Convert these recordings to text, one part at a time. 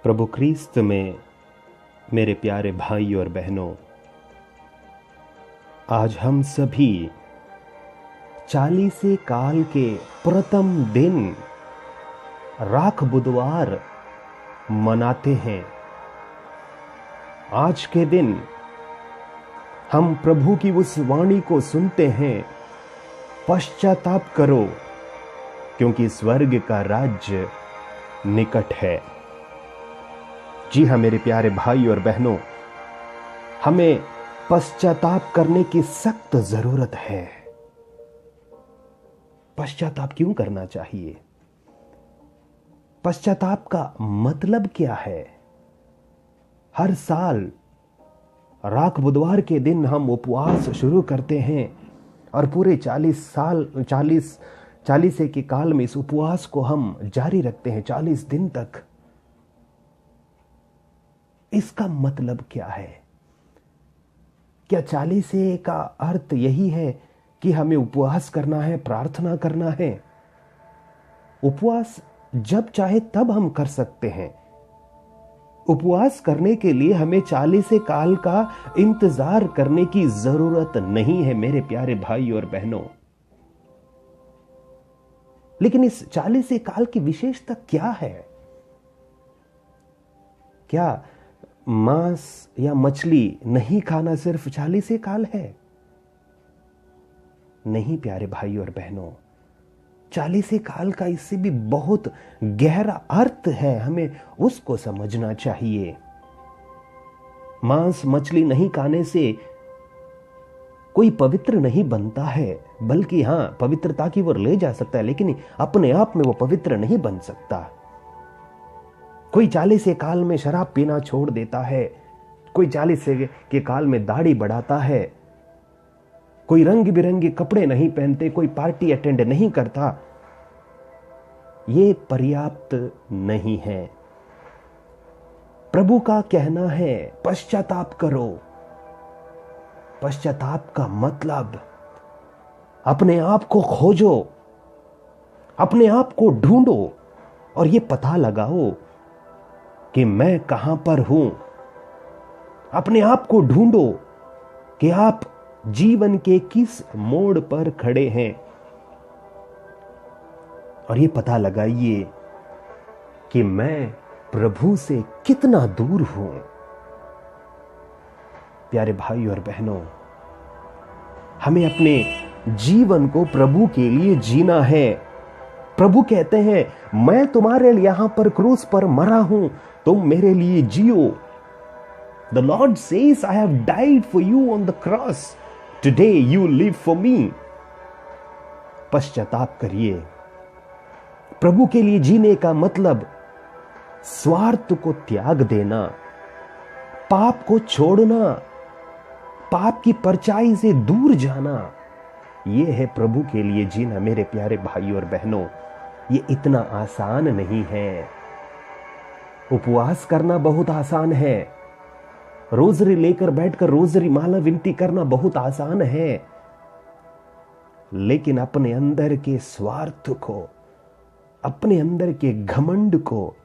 प्रभु क्रिस्त में मेरे प्यारे भाई और बहनों, आज हम सभी 40 काल के प्रथम दिन राख बुधवार मनाते हैं। आज के दिन हम प्रभु की उस वाणी को सुनते हैं, पश्चाताप करो क्योंकि स्वर्ग का राज्य निकट है। जी हाँ मेरे प्यारे भाई और बहनों, हमें पश्चाताप करने की सख्त जरूरत है। पश्चाताप क्यों करना चाहिए? पश्चाताप का मतलब क्या है? हर साल राख बुधवार के दिन हम उपवास शुरू करते हैं और पूरे 40 के काल में इस उपवास को हम जारी रखते हैं 40 दिन तक। इसका मतलब क्या है? क्या 40 का अर्थ यही है कि हमें उपवास करना है, प्रार्थना करना है? उपवास जब चाहे तब हम कर सकते हैं। उपवास करने के लिए हमें 40 काल का इंतजार करने की जरूरत नहीं है मेरे प्यारे भाई और बहनों। लेकिन इस 40 काल की विशेषता क्या है? क्या मांस या मछली नहीं खाना सिर्फ 40 काल है? नहीं प्यारे भाई और बहनों, 40 काल का इससे भी बहुत गहरा अर्थ है, हमें उसको समझना चाहिए। मांस मछली नहीं खाने से कोई पवित्र नहीं बनता है, बल्कि हां पवित्रता की ओर ले जा सकता है, लेकिन अपने आप में वो पवित्र नहीं बन सकता। कोई 40 काल में शराब पीना छोड़ देता है, कोई 40 के काल में दाढ़ी बढ़ाता है, कोई रंग बिरंगे कपड़े नहीं पहनते, कोई पार्टी अटेंड नहीं करता। ये पर्याप्त नहीं है। प्रभु का कहना है पश्चाताप करो। पश्चाताप का मतलब अपने आप को खोजो, अपने आप को ढूंढो और ये पता लगाओ कि मैं कहां पर हूं। अपने आप को ढूंढो कि आप जीवन के किस मोड़ पर खड़े हैं और ये पता लगाइए कि मैं प्रभु से कितना दूर हूं। प्यारे भाई और बहनों, हमें अपने जीवन को प्रभु के लिए जीना है। प्रभु कहते हैं, मैं तुम्हारे लिए यहां पर क्रूस पर मरा हूं, तुम मेरे लिए जियो। The Lord says, I have died for you on the cross. Today you live for me. पश्चाताप करिए। प्रभु के लिए जीने का मतलब स्वार्थ को त्याग देना, पाप को छोड़ना, पाप की परछाई से दूर जाना। यह है प्रभु के लिए जीना मेरे प्यारे भाई और बहनों। ये इतना आसान नहीं है। उपवास करना बहुत आसान है, रोजरी लेकर बैठकर रोजरी माला विनती करना बहुत आसान है, लेकिन अपने अंदर के स्वार्थ को, अपने अंदर के घमंड को,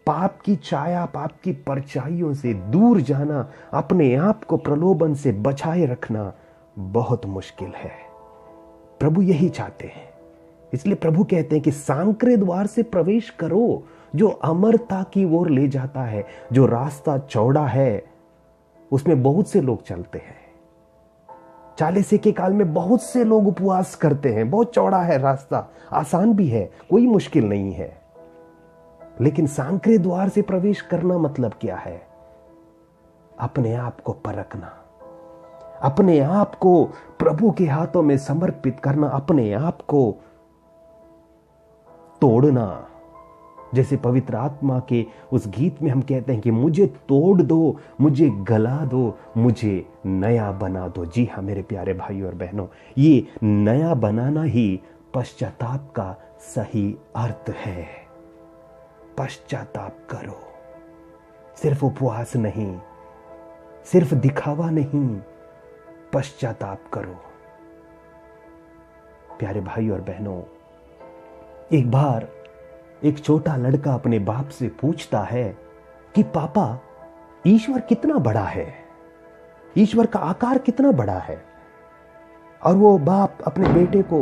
पाप की छाया, पाप की परछाइयों से दूर जाना, अपने आप को प्रलोभन से बचाए रखना बहुत मुश्किल है। प्रभु यही चाहते हैं। इसलिए प्रभु कहते हैं कि सांकरे द्वार से प्रवेश करो, जो अमरता की ओर ले जाता है। जो रास्ता चौड़ा है उसमें बहुत से लोग चलते हैं। 40 के काल में बहुत से लोग उपवास करते हैं। बहुत चौड़ा है रास्ता, आसान भी है, कोई मुश्किल नहीं है। लेकिन सांकरे द्वार से प्रवेश करना मतलब क्या है? अपने आप को परखना, अपने आप को प्रभु के हाथों में समर्पित करना, अपने आप को तोड़ना। जैसे पवित्र आत्मा के उस गीत में हम कहते हैं कि मुझे तोड़ दो, मुझे गला दो, मुझे नया बना दो। जी हाँ मेरे प्यारे भाई और बहनों, ये नया बनाना ही पश्चाताप का सही अर्थ है। पश्चाताप करो। सिर्फ उपवास नहीं, सिर्फ दिखावा नहीं, पश्चाताप करो। प्यारे भाई और बहनों, एक बार एक छोटा लड़का अपने बाप से पूछता है कि पापा, ईश्वर कितना बड़ा है, ईश्वर का आकार कितना बड़ा है। और वो बाप अपने बेटे को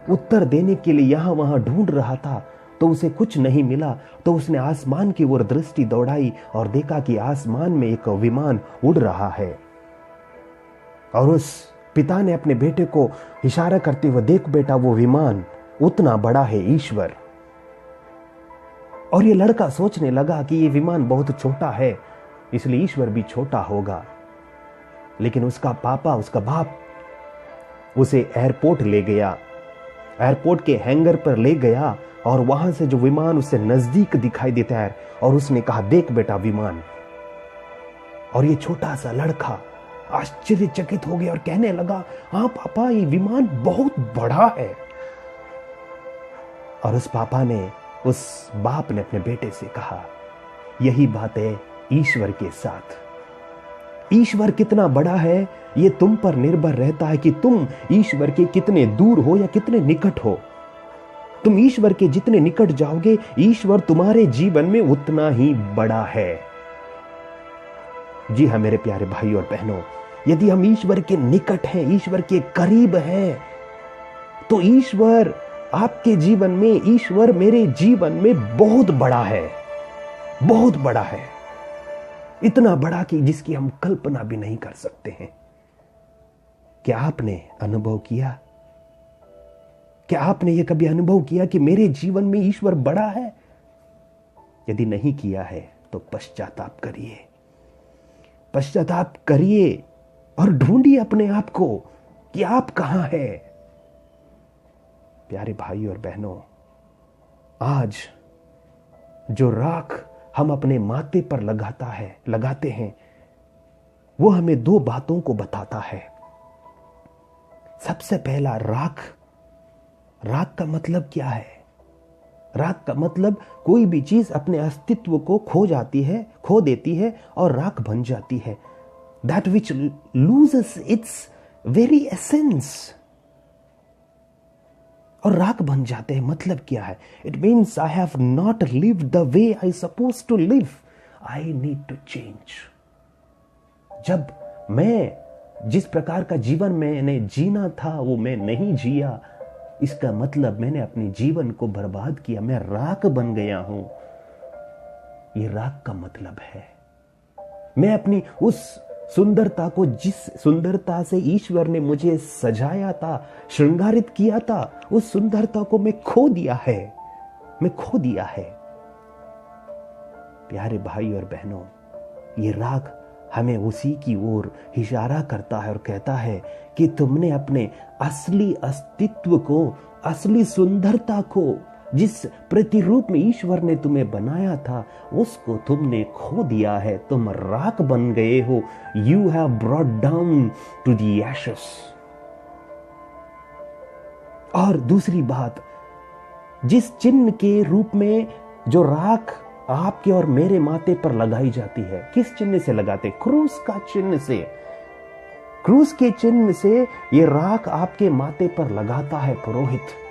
उत्तर देने के लिए यहां वहां ढूंढ रहा था, तो उसे कुछ नहीं मिला। तो उसने आसमान की ओर दृष्टि दौड़ाई और देखा कि आसमान में एक विमान उड़ रहा है। और उस पिता ने अपने बेटे को इशारा करते हुए, देख बेटा, वो विमान उतना बड़ा है, ईश्वर। और ये लड़का सोचने लगा कि ये विमान बहुत छोटा है, इसलिए ईश्वर भी छोटा होगा। लेकिन उसका पापा, उसका बाप उसे एयरपोर्ट ले गया, एयरपोर्ट के हैंगर पर ले गया, और वहां से जो विमान उसे नजदीक दिखाई देता है, और उसने कहा, देख बेटा विमान। और ये छोटा सा लड़का आश्चर्यचकित हो गया और कहने लगा, हाँ पापा, ये विमान बहुत बड़ा है। और उस पापा ने, उस बाप ने अपने बेटे से कहा, यही बात है ईश्वर के साथ। ईश्वर कितना बड़ा है ये तुम पर निर्भर रहता है कि तुम ईश्वर के कितने दूर हो या कितने निकट हो। तुम ईश्वर के जितने निकट जाओगे, ईश्वर तुम्हारे जीवन में उतना ही बड़ा है। जी हाँ मेरे प्यारे भाई और बहनों, यदि हम ईश्वर के निकट हैं, ईश्वर के करीब हैं, तो ईश्वर आपके जीवन में, ईश्वर मेरे जीवन में बहुत बड़ा है, बहुत बड़ा है। इतना बड़ा कि जिसकी हम कल्पना भी नहीं कर सकते हैं। क्या आपने अनुभव किया? क्या आपने यह कभी अनुभव किया कि मेरे जीवन में ईश्वर बड़ा है? यदि नहीं किया है तो पश्चाताप करिए, पश्चाताप करिए और ढूंढिए अपने आप को कि आप कहां हैं। प्यारे भाई और बहनों, आज जो राख हम अपने माथे पर लगाते हैं, वो हमें दो बातों को बताता है। सबसे पहला, राख का मतलब क्या है? राख का मतलब कोई भी चीज अपने अस्तित्व को खो देती है और राख बन जाती है। That which loses its very essence। और राख बन जाते हैं, मतलब क्या है? It means I have not lived the way I supposed to live. I need to change। जब मैं जिस प्रकार का जीवन मैंने जीना था वो मैं नहीं जिया, इसका मतलब मैंने अपने जीवन को बर्बाद किया, मैं राख बन गया हूं। ये राख का मतलब है, मैं अपनी उस सुंदरता को, जिस सुंदरता से ईश्वर ने मुझे सजाया था, श्रृंगारित किया था, उस सुंदरता को मैं खो दिया है। प्यारे भाई और बहनों, ये राग हमें उसी की ओर इशारा करता है और कहता है कि तुमने अपने असली अस्तित्व को, असली सुंदरता को, जिस प्रतिरूप में ईश्वर ने तुम्हें बनाया था, उसको तुमने खो दिया है। तुम राख बन गए हो। You have brought down to the ashes. और दूसरी बात, जिस चिन्ह के रूप में जो राख आपके और मेरे माथे पर लगाई जाती है, किस चिन्ह से लगाते? क्रूस का चिन्ह से। क्रूस के चिन्ह से ये राख आपके माथे पर लगाता है पुरोहित।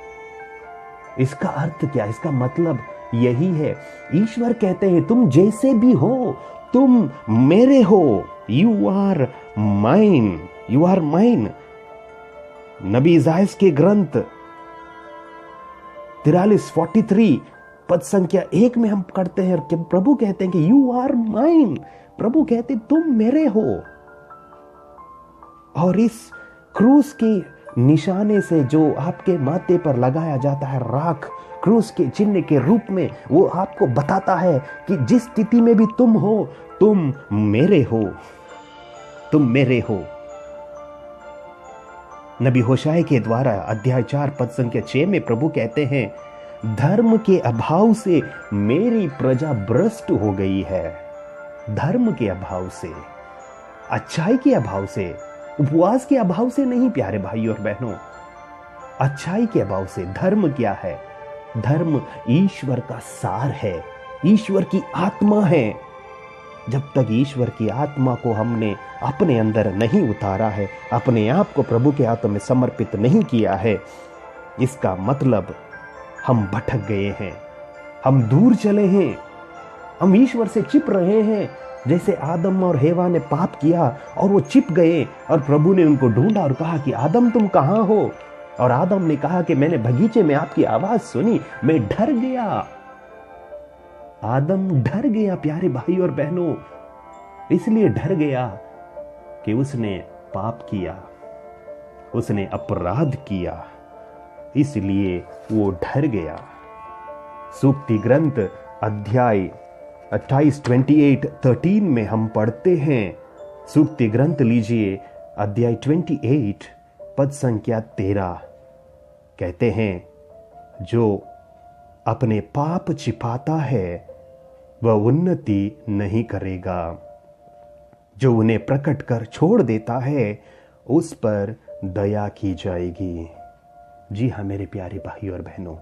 इसका अर्थ क्या? इसका मतलब यही है, ईश्वर कहते हैं तुम जैसे भी हो, तुम मेरे हो। You are mine, you are mine. नबी इज़ाइस के ग्रंथ 43 पद संख्या 1 में हम करते हैं, और प्रभु कहते हैं कि यू आर माइन। प्रभु कहते तुम मेरे हो। और इस क्रूस के निशाने से जो आपके माथे पर लगाया जाता है राख, क्रूस के चिन्ह के रूप में, वो आपको बताता है कि जिस स्थिति में भी तुम हो, तुम मेरे हो, तुम मेरे हो। नबी होशाय के द्वारा अध्याय 4 पद संख्या 6 में प्रभु कहते हैं, धर्म के अभाव से मेरी प्रजा भ्रष्ट हो गई है। धर्म के अभाव से, अच्छाई के अभाव से, उपवास के अभाव से नहीं प्यारे भाई और बहनों, अच्छाई के अभाव से। धर्म क्या है? धर्म ईश्वर का सार है, ईश्वर की आत्मा है। जब तक ईश्वर की आत्मा को हमने अपने अंदर नहीं उतारा है, अपने आप को प्रभु के हाथों में समर्पित नहीं किया है, इसका मतलब हम भटक गए हैं, हम दूर चले हैं। हम ईश्वर से चिप रहे हैं, जैसे आदम और हेवा ने पाप किया और वो चिप गए और प्रभु ने उनको ढूंढा और कहा कि आदम तुम कहां हो? और आदम ने कहा कि मैंने बगीचे में आपकी आवाज सुनी, मैं डर गया। आदम डर गया प्यारे भाई और बहनों, इसलिए डर गया कि उसने पाप किया, उसने अपराध किया, इसलिए वो डर गया। सूक्ति ग्रंथ अध्याय 28:13 में हम पढ़ते हैं, सूक्ति ग्रंथ लीजिए अध्याय 28 पद संख्या 13, कहते हैं जो अपने पाप छिपाता है वह उन्नति नहीं करेगा, जो उन्हें प्रकट कर छोड़ देता है उस पर दया की जाएगी। जी हाँ मेरे प्यारे भाई और बहनों,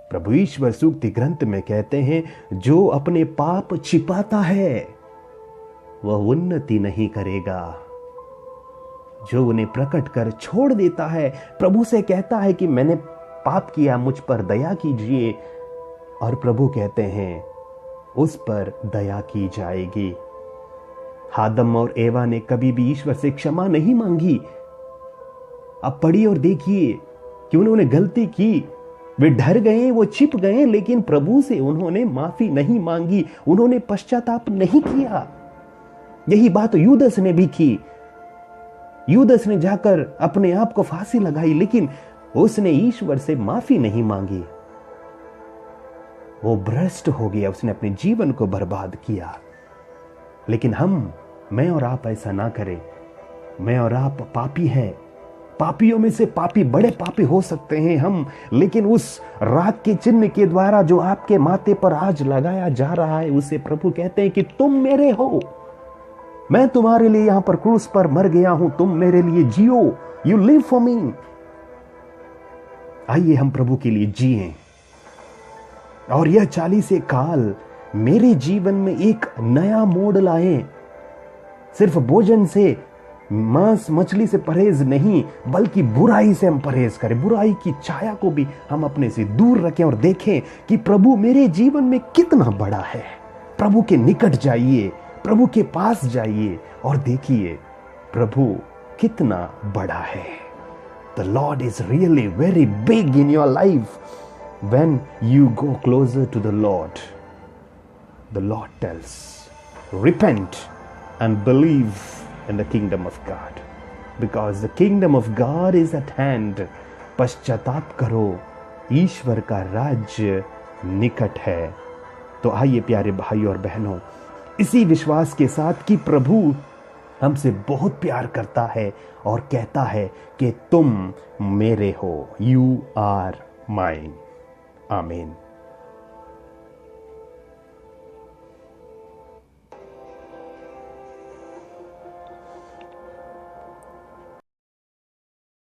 प्रभु ईश्वर सूक्ति ग्रंथ में कहते हैं जो अपने पाप छिपाता है वह उन्नति नहीं करेगा, जो उन्हें प्रकट कर छोड़ देता है, प्रभु से कहता है कि मैंने पाप किया, मुझ पर दया कीजिए, और प्रभु कहते हैं उस पर दया की जाएगी। आदम और एवा ने कभी भी ईश्वर से क्षमा नहीं मांगी। अब पढ़िए और देखिए कि उन्होंने गलती की, वे डर गए, वो छिप गए, लेकिन प्रभु से उन्होंने माफी नहीं मांगी, उन्होंने पश्चाताप नहीं किया। यही बात यूदस ने भी की। यूदस ने जाकर अपने आप को फांसी लगाई, लेकिन उसने ईश्वर से माफी नहीं मांगी। वो भ्रष्ट हो गया, उसने अपने जीवन को बर्बाद किया। लेकिन मैं और आप ऐसा ना करें। मैं और आप पापी हैं, पापियों में से पापी, बड़े पापी हो सकते हैं हम, लेकिन उस राग के चिन्ह के द्वारा जो आपके माथे पर आज लगाया जा रहा है, उसे प्रभु कहते हैं कि तुम मेरे हो, मैं तुम्हारे लिए यहां पर क्रूस पर मर गया हूं, तुम मेरे लिए जियो, यू लिव फॉर मी। आइए हम प्रभु के लिए जिएं और यह 40 काल मेरे जीवन में एक नया मोड़ लाएं। सिर्फ भोजन से, मांस मछली से परहेज नहीं, बल्कि बुराई से हम परहेज करें, बुराई की छाया को भी हम अपने से दूर रखें और देखें कि प्रभु मेरे जीवन में कितना बड़ा है। प्रभु के निकट जाइए, प्रभु के पास जाइए और देखिए प्रभु कितना बड़ा है। The Lord is really very big in your life. When you go closer to the Lord tells, repent and believe in the kingdom of God, because the kingdom of God is at hand. पश्चाताप करो, ईश्वर का राज्य निकट है। तो आइए प्यारे भाई और बहनों, इसी विश्वास के साथ कि प्रभु हमसे बहुत प्यार करता है और कहता है कि तुम मेरे हो, यू आर माइन। आमीन।